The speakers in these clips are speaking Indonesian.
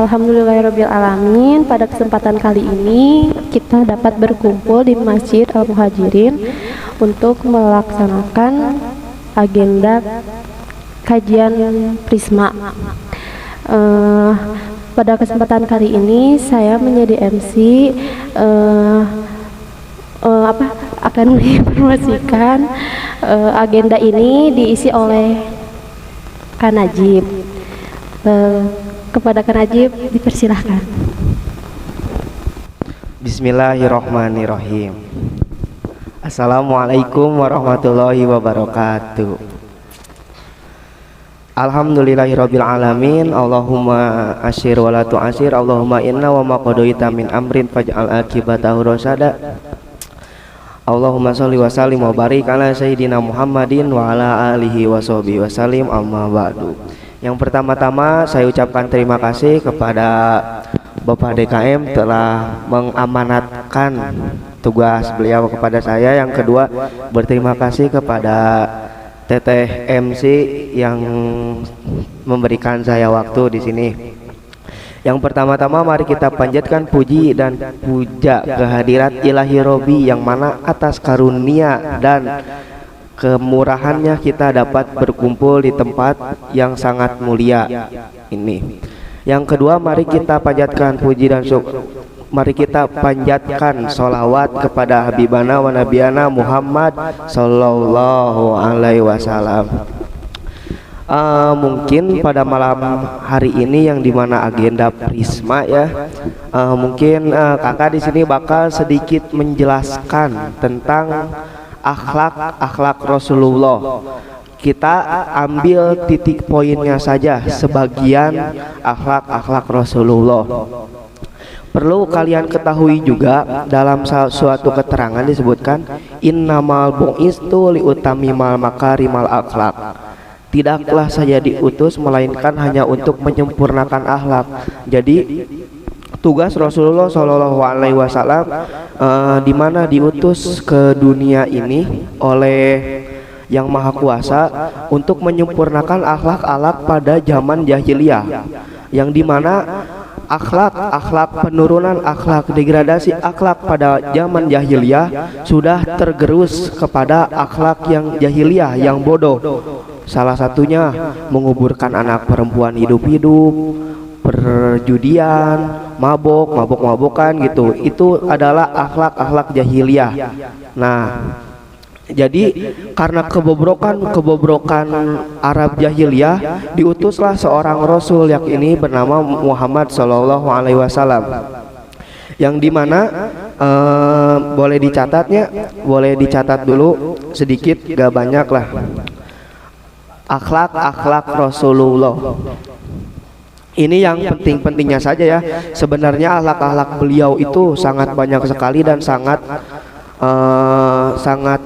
Alhamdulillahirabbil alamin. Pada kesempatan kali ini kita dapat berkumpul di Masjid Al-Muhajirin untuk melaksanakan agenda kajian Prisma. Pada kesempatan kali ini saya menjadi MC akan menginformasikan agenda ini diisi oleh Kak Najib. Kepada Kak Najib dipersilahkan. Bismillahirrahmanirrahim. Assalamualaikum warahmatullahi wabarakatuh. Alhamdulillahirabbil alamin. Allahumma asyir wa la tu'asyir. Allahumma inna wa ma qadaita min amrin faj'al akibatahu rasyada. Allahumma sholli wa sallim wa barik ala sayyidina Muhammadin wa ala alihi wa sahbihi wa sallim, amma ba'du. Yang pertama-tama saya ucapkan terima kasih kepada Bapak DKM telah mengamanatkan tugas beliau kepada saya. Yang kedua, berterima kasih kepada Teteh MC yang memberikan saya waktu di sini. Yang pertama-tama mari kita panjatkan puji dan puja kehadirat Ilahi Robi yang mana atas karunia dan kemurahannya kita dapat berkumpul di tempat yang sangat mulia ini. Yang kedua, mari kita panjatkan puji dan mari kita panjatkan sholawat kepada Habibana wa Nabiyana Muhammad Sallallahu Alaihi Wasallam. Mungkin pada malam hari ini yang dimana agenda Prisma ya, mungkin kakak di sini bakal sedikit menjelaskan tentang akhlak Rasulullah. Kita ambil titik poinnya saja, sebagian akhlak Rasulullah. Perlu kalian ketahui juga dalam suatu keterangan disebutkan innamal bu'istu liutamimal makarimal akhlak. Tidaklah saya diutus melainkan hanya untuk menyempurnakan akhlak. Jadi tugas Rasulullah Shallallahu Alaihi Wasallam di mana diutus ke dunia ini oleh Yang Maha Kuasa untuk menyempurnakan akhlak pada zaman jahiliyah, yang dimana akhlak penurunan akhlak, degradasi akhlak pada zaman jahiliyah sudah tergerus kepada akhlak yang jahiliyah yang bodoh. Salah satunya menguburkan anak perempuan hidup-hidup, perjudian, mabok-mabokan gitu. Itu adalah akhlak jahiliyah. Nah, jadi karena kebobrokan Arab jahiliyah, diutuslah seorang Rasul yang ini bernama Muhammad Sallallahu Alaihi Wasallam. Yang dimana boleh dicatat dulu sedikit, gak banyak lah. Akhlak Rasulullah. Ini yang penting-pentingnya saja ya. Sebenarnya akhlak beliau itu sangat banyak sekali dan sangat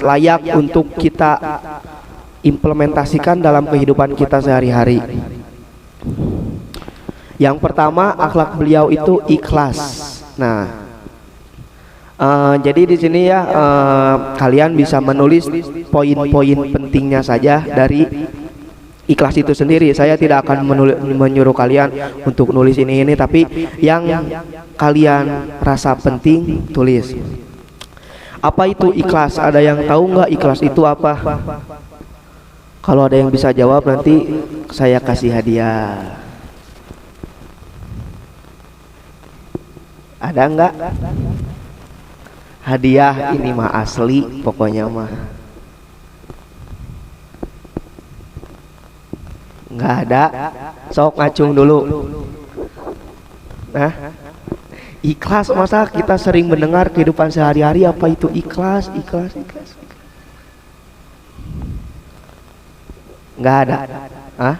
layak untuk kita implementasikan dalam kehidupan kita sehari-hari. Yang pertama, akhlak beliau itu ikhlas. Nah, jadi di sini ya kalian bisa menulis poin-poin pentingnya saja dari ikhlas itu sendiri. Saya tidak akan menyuruh kalian untuk nulis ini, tapi yang kalian rasa penting tulis. Apa itu ikhlas? Ada yang tahu nggak ikhlas itu apa? Kalau ada yang bisa jawab nanti saya kasih hadiah. Ada nggak? Hadiah ini mah asli pokoknya mah. Nggak ada. Sok ngacung dulu. Nah, ikhlas, masa kita sering mendengar kehidupan sehari-hari apa itu ikhlas. Nggak ada. Hah?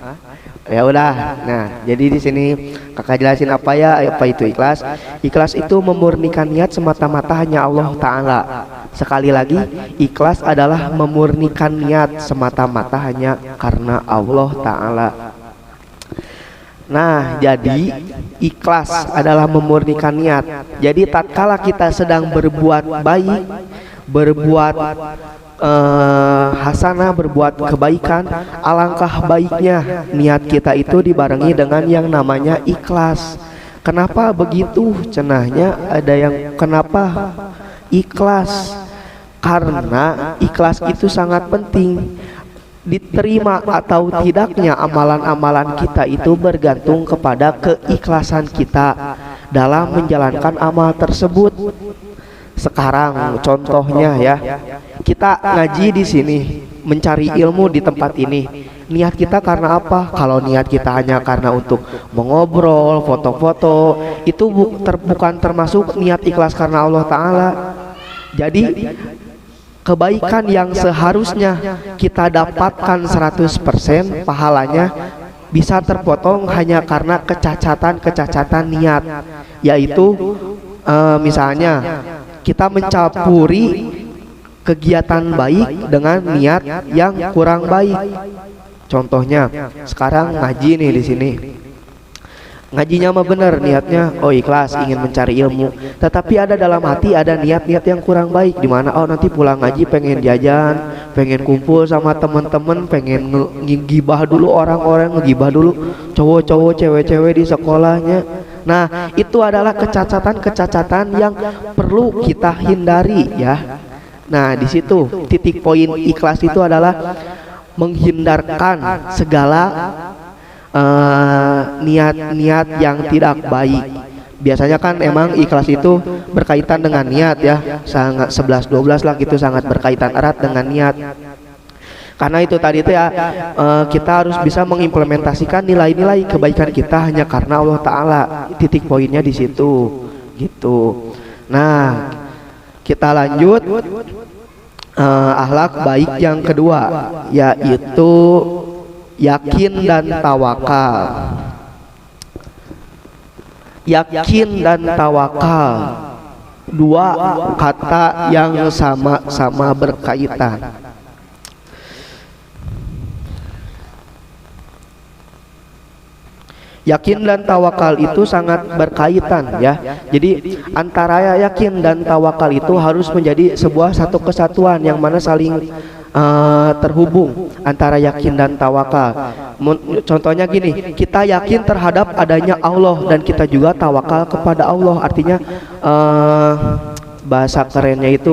Ya udah. Nah, jadi di sini kakak jelasin apa itu ikhlas. Ikhlas itu memurnikan niat semata-mata hanya Allah Ta'ala. Sekali lagi, ikhlas adalah memurnikan niat semata-mata hanya karena Allah Ta'ala. Nah, jadi ikhlas adalah memurnikan niat. Jadi tatkala kita sedang berbuat baik, berbuat hasanah, berbuat kebaikan, alangkah baiknya niat kita itu dibarengi dengan yang namanya ikhlas. Kenapa begitu? Cenahnya ada yang kenapa ikhlas? Karena ikhlas itu sangat penting. Diterima atau tidaknya amalan-amalan kita itu bergantung kepada keikhlasan kita dalam menjalankan amal tersebut. Sekarang contohnya ya, kita ngaji di sini, mencari ilmu di tempat ini. Niat kita karena apa? Kalau niat kita hanya karena untuk mengobrol, foto-foto, itu bukan termasuk niat ikhlas karena Allah Ta'ala. Jadi kebaikan yang seharusnya kita dapatkan 100% pahalanya bisa terpotong hanya karena kecacatan niat, yaitu misalnya kita mencampuri kegiatan baik dengan niat yang kurang baik. Contohnya sekarang ngaji nih di sini, ngajinya mah bener niatnya, oh ikhlas ingin mencari ilmu, tetapi ada dalam hati ada niat-niat yang kurang baik, dimana oh nanti pulang ngaji pengen jajan, pengen kumpul sama temen-temen, pengen ngegibah dulu orang-orang, ngegibah dulu cowok-cowok cewek-cewek di sekolahnya. Nah itu adalah kecacatan yang perlu kita hindari ya. Nah di situ titik poin ikhlas itu adalah menghindarkan segala niat-niat yang tidak baik. Biasanya kan emang ikhlas itu berkaitan dengan niat ya, sangat 11-12 lah gitu, sangat berkaitan erat dengan niat. Karena itu tadi itu ya, kita harus bisa mengimplementasikan nilai-nilai kebaikan kita hanya karena Allah Ta'ala. Titik poinnya di situ gitu. Nah kita lanjut, akhlak baik yang kedua yaitu yakin dan tawakal. Yakin dan tawakal, dua kata yang sama-sama berkaitan. Yakin dan tawakal itu sangat berkaitan ya. Jadi antara yakin dan tawakal itu harus menjadi sebuah satu kesatuan yang mana saling terhubung antara yakin dan tawakal. Contohnya gini, kita yakin terhadap adanya Allah dan kita juga tawakal kepada Allah. Artinya bahasa kerennya itu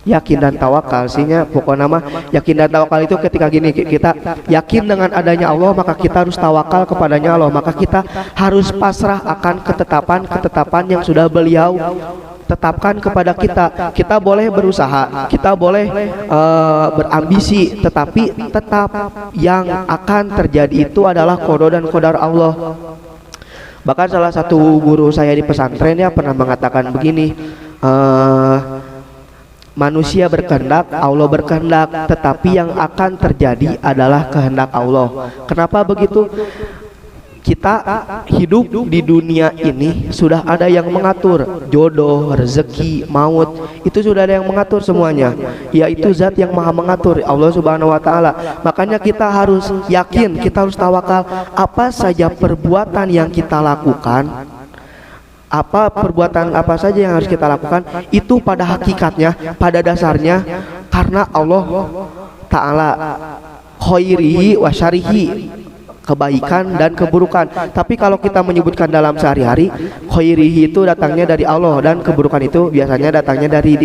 yakin dan tawakal sihnya, pokoknya mah yakin dan tawakal itu ketika gini, kita yakin dengan adanya Allah maka kita harus tawakal kepadanya Allah, maka kita harus pasrah akan ketetapan yang sudah beliau tetapkan kepada kita. Kita boleh berusaha, kita boleh berambisi, tetapi tetap yang akan terjadi itu adalah qada dan qadar Allah. Bahkan salah satu guru saya di pesantren ya pernah mengatakan begini, manusia berkehendak, Allah berkehendak, tetapi yang akan terjadi adalah kehendak Allah. Kenapa begitu? Kita hidup di dunia ini sudah ada yang mengatur, jodoh, rezeki, maut, itu sudah ada yang mengatur semuanya, yaitu zat yang maha mengatur, Allah Subhanahu wa Ta'ala. Makanya kita harus yakin, kita harus tawakal. Apa saja perbuatan yang kita lakukan, perbuatan apa saja yang harus kita lakukan, itu pada hakikatnya, pada dasarnya karena Allah Ta'ala, khairihi wa syarihi, kebaikan dan keburukan. Tapi kalau kita menyebutkan dalam sehari-hari, khairihi itu datangnya dari Allah dan keburukan itu biasanya datangnya dari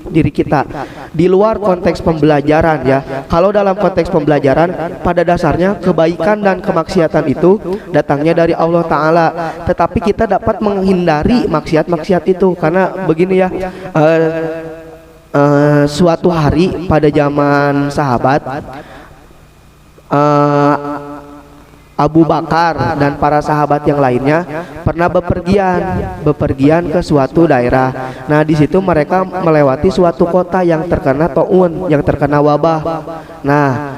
diri kita. Di luar konteks pembelajaran ya. Kalau dalam konteks pembelajaran, pada dasarnya kebaikan dan kemaksiatan itu datangnya dari Allah Ta'ala. Tetapi kita dapat menghindari maksiat-maksiat itu. Karena begini ya, suatu hari pada zaman sahabat, Abu Bakar dan para sahabat yang lainnya pernah bepergian ke suatu daerah. Nah di situ mereka melewati suatu kota yang terkena taun, yang terkena wabah. Nah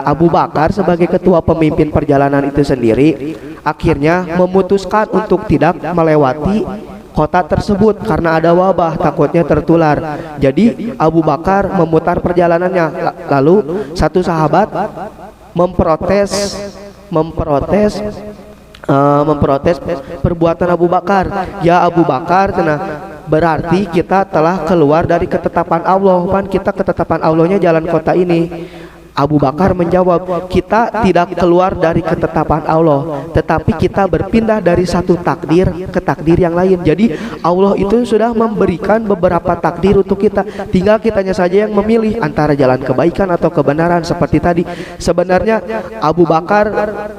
Abu Bakar sebagai ketua pemimpin perjalanan itu sendiri akhirnya memutuskan untuk tidak melewati kota tersebut karena ada wabah, takutnya tertular. Jadi Abu Bakar memutar perjalanannya. Lalu satu sahabat memprotes perbuatan Abu Bakar. Ya Abu Bakar, berarti kita telah keluar dari ketetapan Allah. Kan kita ketetapan Allahnya jalan kota ini. Abu Bakar menjawab, kita tidak keluar dari ketetapan Allah, tetapi kita berpindah dari satu takdir ke takdir yang lain. Jadi Allah itu sudah memberikan beberapa takdir untuk kita, tinggal kitanya saja yang memilih antara jalan kebaikan atau kebenaran. Seperti tadi, sebenarnya Abu Bakar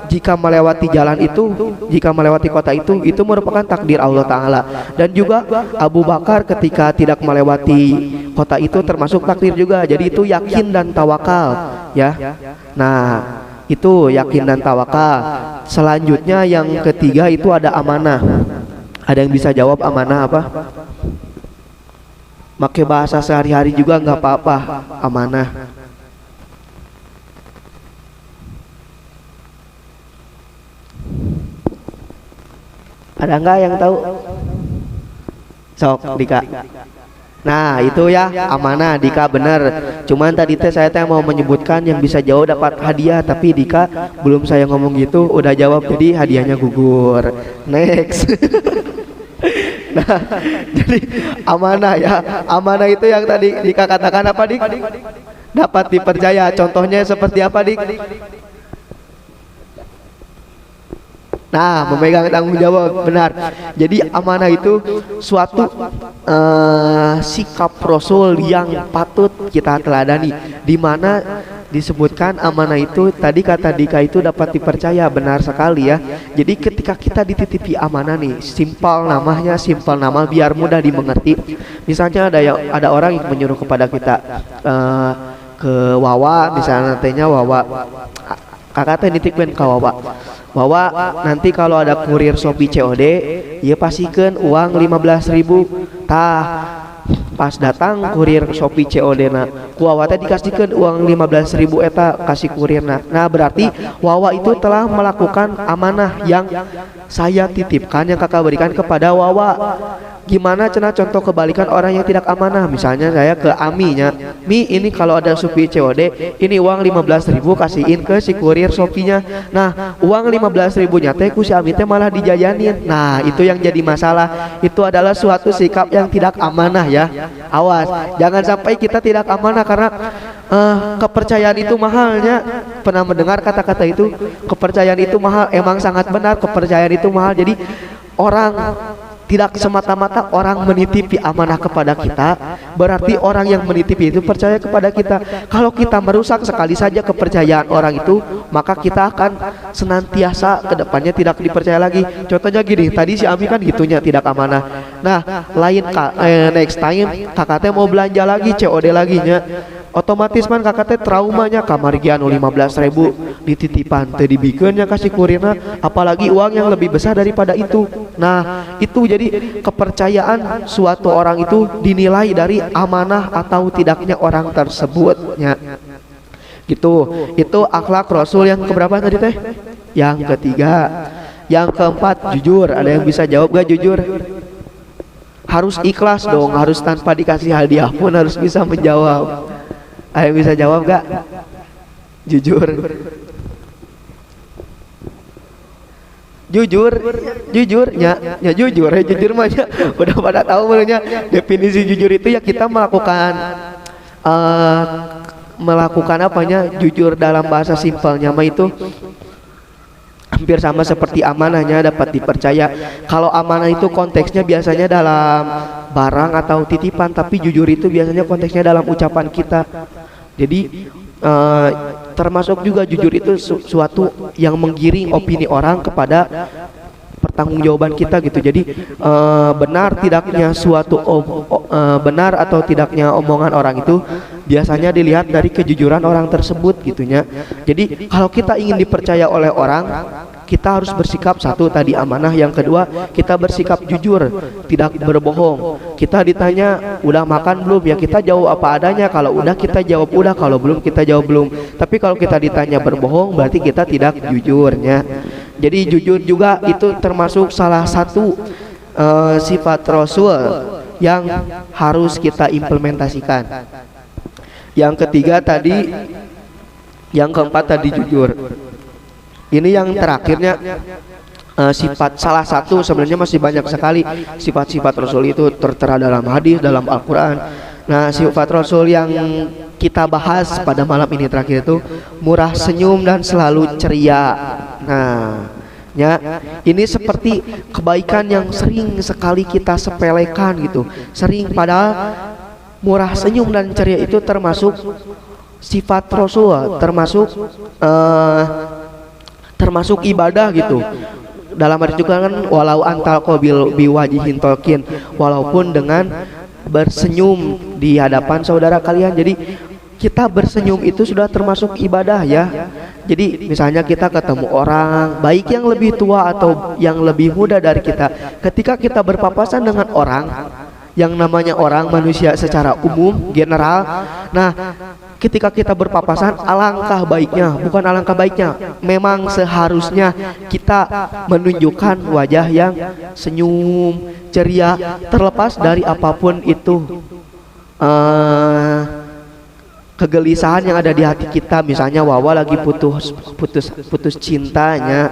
jika melewati jalan itu, jika melewati kota itu merupakan takdir Allah Ta'ala. Dan juga Abu Bakar ketika tidak melewati kota itu termasuk takdir juga. Jadi itu yakin dan tawakal ya. Nah, itu yakin dan tawakal. Selanjutnya yang ketiga itu ada amanah. Ada yang bisa jawab amanah apa? Pakai bahasa sehari-hari juga nggak apa-apa. Amanah. Ada nggak yang tahu? Sok Dika. Nah itu ya amanah, Dika benar. Cuman tadi teh saya teh mau menyebutkan yang bisa jauh dapat hadiah, tapi Dika belum saya ngomong gitu udah jawab, jadi hadiahnya gugur. Next. Nah jadi amanah ya, amanah itu yang tadi Dika katakan apa Dik? Dapat dipercaya. Contohnya seperti apa Dik? Nah, memegang tanggung jawab, benar. Jadi amanah itu suatu sikap Rasul yang patut kita teladani, di mana disebutkan amanah itu tadi kata Dika itu dapat dipercaya, benar sekali ya. Jadi ketika kita dititipi amanah nih, simpel namanya, simpel nama biar mudah dimengerti. Misalnya ada orang yang menyuruh kepada kita ke Wawa, misalnya nantinya Wawa, kakak teh nitipin ke Wawa, bahwa nanti kalau ada kurir Shopee COD, ya pastikan uang 15.000. Tah pas datang kurir Shopee COD na, ku Wawa teh dikasihkan uang 15.000 eta kasih kurirna. Nah berarti Wawa itu telah melakukan amanah yang saya titipkan, yang kakak berikan kepada Wawa. Gimana cenah contoh kebalikan orang yang tidak amanah? Misalnya saya ke Aminya, Mi ini kalau ada Shopee COD, ini uang 15.000 kasihin ke si kurir Shopee-nya. Nah uang 15.000 nya teh ku si Ami teh malah dijajanin. Nah itu yang jadi masalah. Itu adalah suatu sikap yang tidak amanah ya. Awas, jangan sampai kita tidak amanah karena kepercayaan itu mahalnya. Pernah mendengar kata-kata itu? Kepercayaan itu mahal. Emang sangat benar, kepercayaan itu mahal. Jadi orang tidak semata-mata orang menitipi amanah kepada kita, berarti orang yang menitipi itu percaya kepada kita. Kalau kita merusak sekali saja kepercayaan orang itu, maka kita akan senantiasa kedepannya tidak dipercaya lagi. Contohnya gini, tadi si Ami kan gitunya tidak amanah. Nah, next time kakak teh mau belanja lagi, COD lagi nya, otomatis man kakak teh traumanya kamari anu 15.000 dititipan teu dibikeunnya kasih kurirna, apalagi uang yang lebih besar daripada itu. Nah itu jadi kepercayaan suatu orang itu dinilai dari amanah atau tidaknya orang tersebutnya gitu. Itu akhlak Rasul yang keberapa tadi teh? Yang ketiga. Yang keempat jujur. Ada yang bisa jawab gak jujur? Harus ikhlas dong, harus tanpa dikasih hadiah pun harus bisa menjawab. Ada yang bisa jawab gak? Jujur. Jujur mah ya. Udah pada tahu menurutnya definisi jujur itu ya kita melakukan apanya, jujur dalam bahasa simpelnya mah itu hampir sama seperti amanahnya, dapat dipercaya. Kalau amanah itu konteksnya biasanya dalam barang atau titipan, tapi jujur itu biasanya konteksnya dalam ucapan kita. Jadi termasuk juga jujur itu suatu yang menggiring opini orang kepada pertanggungjawaban kita gitu. Jadi benar atau tidaknya omongan orang itu biasanya dilihat dari kejujuran orang tersebut gitunya. Jadi kalau kita ingin dipercaya oleh orang, kita harus bersikap satu tadi amanah, yang kedua kita bersikap jujur, tidak berbohong. Kita ditanya udah makan belum, ya kita jawab apa adanya. Kalau udah kita jawab udah, kalau belum kita jawab belum. Tapi kalau kita ditanya berbohong berarti kita tidak jujurnya. Jadi jujur juga itu termasuk salah satu sifat Rasul yang harus kita implementasikan. Yang ketiga tadi, yang keempat tadi jujur. Ini yang terakhirnya sifat, salah satu, sebenarnya masih banyak sekali sifat-sifat Rasul itu tertera dalam hadis, dalam Al-Quran. Nah sifat Rasul yang kita bahas pada malam ini terakhir itu murah senyum dan selalu ceria. Nah, ya, ini seperti kebaikan yang sering sekali kita sepelekan gitu. Sering, padahal murah senyum dan ceria itu termasuk sifat Rasul, termasuk ibadah gitu. Dalam arti juga kan walau antal qabil biwajihin tolkin, walaupun dengan bersenyum di hadapan saudara kalian. Jadi kita bersenyum itu sudah termasuk ibadah ya. Jadi misalnya kita ketemu orang baik yang lebih tua atau yang lebih muda dari kita, ketika kita berpapasan dengan orang, yang namanya orang manusia secara umum general, nah ketika kita berpapasan, alangkah baiknya, bukan alangkah baiknya, memang seharusnya kita menunjukkan wajah yang senyum, ceria, terlepas dari apapun itu kegelisahan yang ada di hati kita. Misalnya Wawa lagi putus cintanya,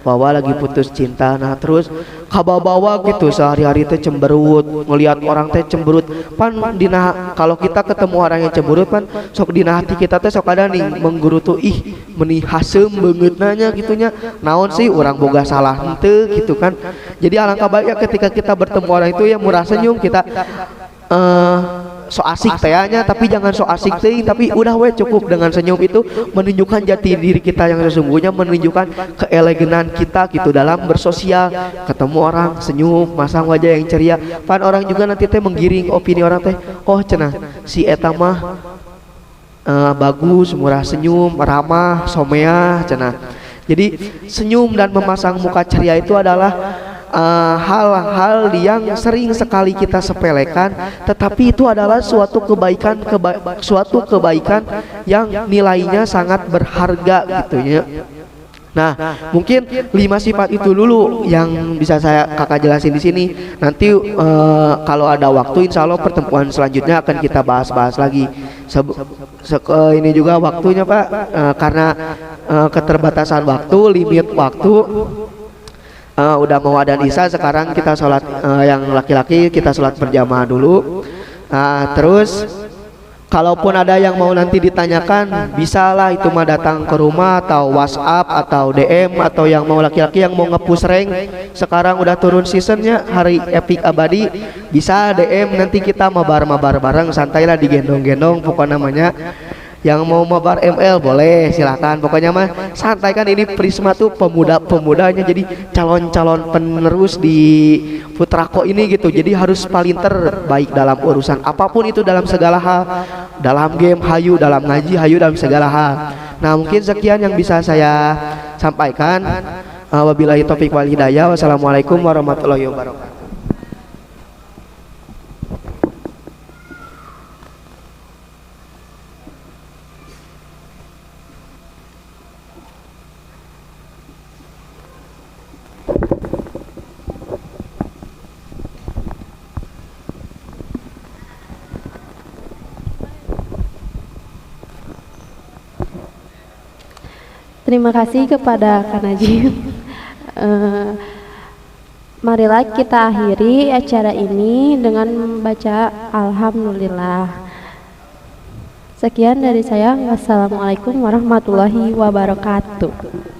Wawa lagi putus cinta, nah terus kabawa gitu sehari-hari teh cemberut, ngelihat orang teh cemberut, pan dina kalau kita ketemu orang yang cemberut pan sok dina hati kita teh sok ada nih menggerutu, ih meni hasem banget nanya gitunya, naon sih orang boga salah henteu gitu kan. Jadi alangkah baiknya ketika kita bertemu orang itu ya murah senyum, kita so asik tayanya, tapi jangan so asik teh, tapi udah we cukup dengan senyum itu menunjukkan jati diri kita yang sesungguhnya, menunjukkan keeleganan kita gitu dalam bersosial. Ketemu orang senyum, masang wajah yang ceria, pan orang juga nanti teh menggiring opini orang teh, oh cenah si eta mah bagus, murah senyum, ramah, someah cenah. Jadi senyum dan memasang muka ceria itu adalah hal-hal yang sering sekali kita sepelekan, tetapi itu adalah suatu kebaikan yang nilainya sangat berharga gitu ya. Nah, mungkin 5 sifat itu dulu yang bisa kakak jelasin di sini. Nanti kalau ada waktu, insya Allah pertemuan selanjutnya akan kita bahas lagi. Ini juga waktunya Pak, karena keterbatasan waktu, limit waktu. Udah mau adzan isya, sekarang kita sholat, yang laki-laki kita sholat berjamaah dulu. Terus kalaupun ada yang mau nanti ditanyakan, bisalah itu mah datang ke rumah atau WhatsApp atau DM, atau yang mau laki-laki yang mau nge-push rank, sekarang udah turun seasonnya hari epic abadi, bisa DM, nanti kita mabar bareng, santailah digendong-gendong pokoknya namanya. Yang mau mabar ML boleh silakan, pokoknya mah santai kan. Ini Prisma tuh pemuda-pemudanya, jadi calon-calon penerus di Putrako ini gitu. Jadi harus paling terbaik dalam urusan apapun itu, dalam segala hal, dalam game hayu, dalam ngaji hayu, dalam segala hal. Nah mungkin sekian yang bisa saya sampaikan. Wabillahi taufiq wal hidayah. Wassalamualaikum warahmatullahi wabarakatuh. Terima kasih kepada Kak Najib. Marilah kita akhiri acara ini dengan membaca Alhamdulillah. Sekian dari saya. Wassalamualaikum warahmatullahi wabarakatuh.